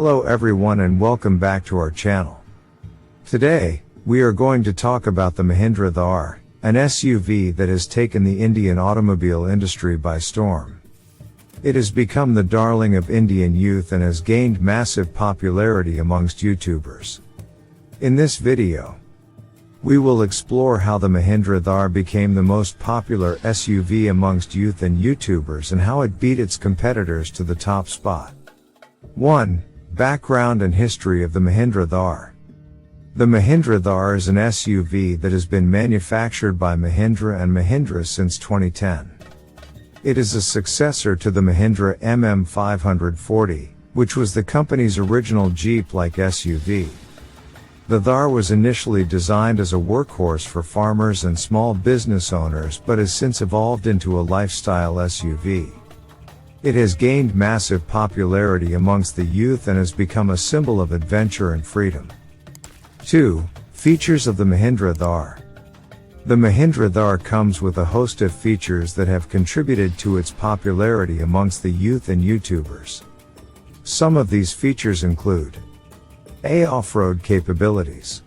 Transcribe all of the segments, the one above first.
Hello everyone and welcome back to our channel. Today, we are going to talk about the Mahindra Thar, an SUV that has taken the Indian automobile industry by storm. It has become the darling of Indian youth and has gained massive popularity amongst YouTubers. In this video, we will explore how the Mahindra Thar became the most popular SUV amongst youth and YouTubers and how it beat its competitors to the top spot. 1. Background and history of the Mahindra Thar. The Mahindra Thar is an SUV that has been manufactured by Mahindra and Mahindra since 2010. It is a successor to the Mahindra MM540, which was the company's original Jeep-like SUV. The Thar was initially designed as a workhorse for farmers and small business owners but has since evolved into a lifestyle SUV. It has gained massive popularity amongst the youth and has become a symbol of adventure and freedom. 2. Features of the Mahindra Thar. The Mahindra Thar comes with a host of features that have contributed to its popularity amongst the youth and YouTubers. Some of these features include A. Off-road capabilities.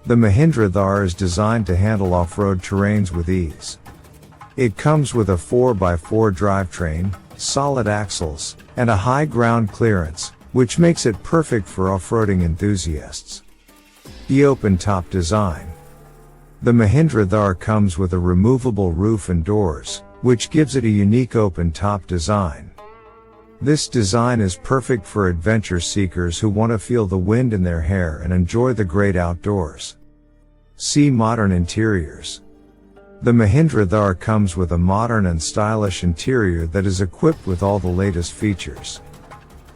The Mahindra Thar is designed to handle off-road terrains with ease. It comes with a 4x4 drivetrain, solid axles, and a high ground clearance, which makes it perfect for off-roading enthusiasts. The open-top design. The Mahindra Thar comes with a removable roof and doors, which gives it a unique open-top design. This design is perfect for adventure seekers who want to feel the wind in their hair and enjoy the great outdoors. C. Modern interiors. The Mahindra Thar comes with a modern and stylish interior that is equipped with all the latest features,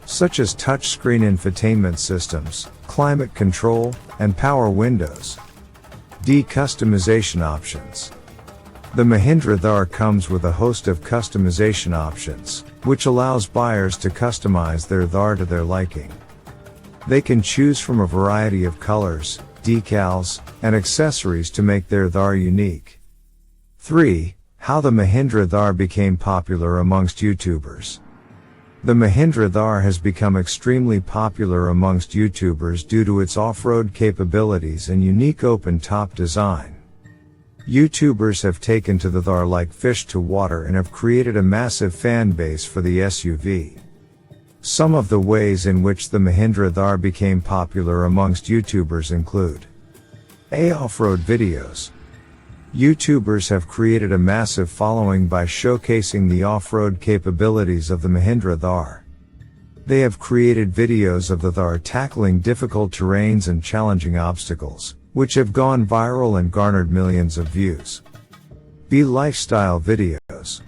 such as touchscreen infotainment systems, climate control, and power windows. D. Customization options. The Mahindra Thar comes with a host of customization options, which allows buyers to customize their Thar to their liking. They can choose from a variety of colors, decals, and accessories to make their Thar unique. 3. How the Mahindra Thar became popular amongst YouTubers. The Mahindra Thar has become extremely popular amongst YouTubers due to its off-road capabilities and unique open-top design. YouTubers have taken to the Thar like fish to water and have created a massive fan base for the SUV. Some of the ways in which the Mahindra Thar became popular amongst YouTubers include A. Off-road videos. YouTubers have created a massive following by showcasing the off-road capabilities of the Mahindra Thar. They have created videos of the Thar tackling difficult terrains and challenging obstacles, which have gone viral and garnered millions of views. B. Lifestyle videos.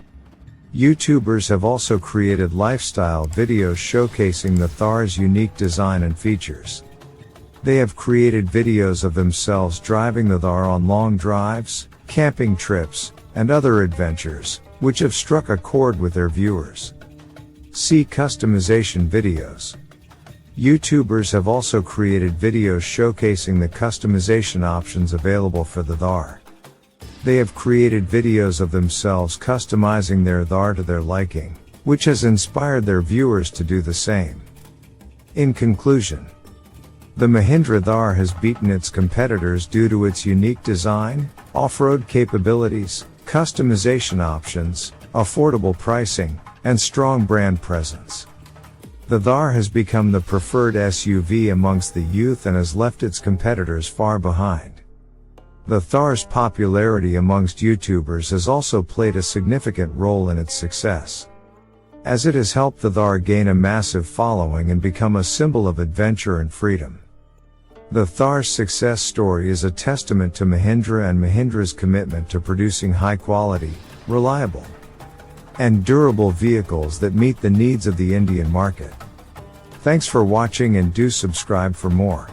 YouTubers have also created lifestyle videos showcasing the Thar's unique design and features. They have created videos of themselves driving the Thar on long drives, camping trips, and other adventures, which have struck a chord with their viewers. C. Customization videos. YouTubers have also created videos showcasing the customization options available for the Thar. They have created videos of themselves customizing their Thar to their liking, which has inspired their viewers to do the same. In conclusion, the Mahindra Thar has beaten its competitors due to its unique design, off-road capabilities, customization options, affordable pricing, and strong brand presence. The Thar has become the preferred SUV amongst the youth and has left its competitors far behind. The Thar's popularity amongst YouTubers has also played a significant role in its success, as it has helped the Thar gain a massive following and become a symbol of adventure and freedom. The Thar's success story is a testament to Mahindra and Mahindra's commitment to producing high-quality, reliable, and durable vehicles that meet the needs of the Indian market. Thanks for watching and do subscribe for more.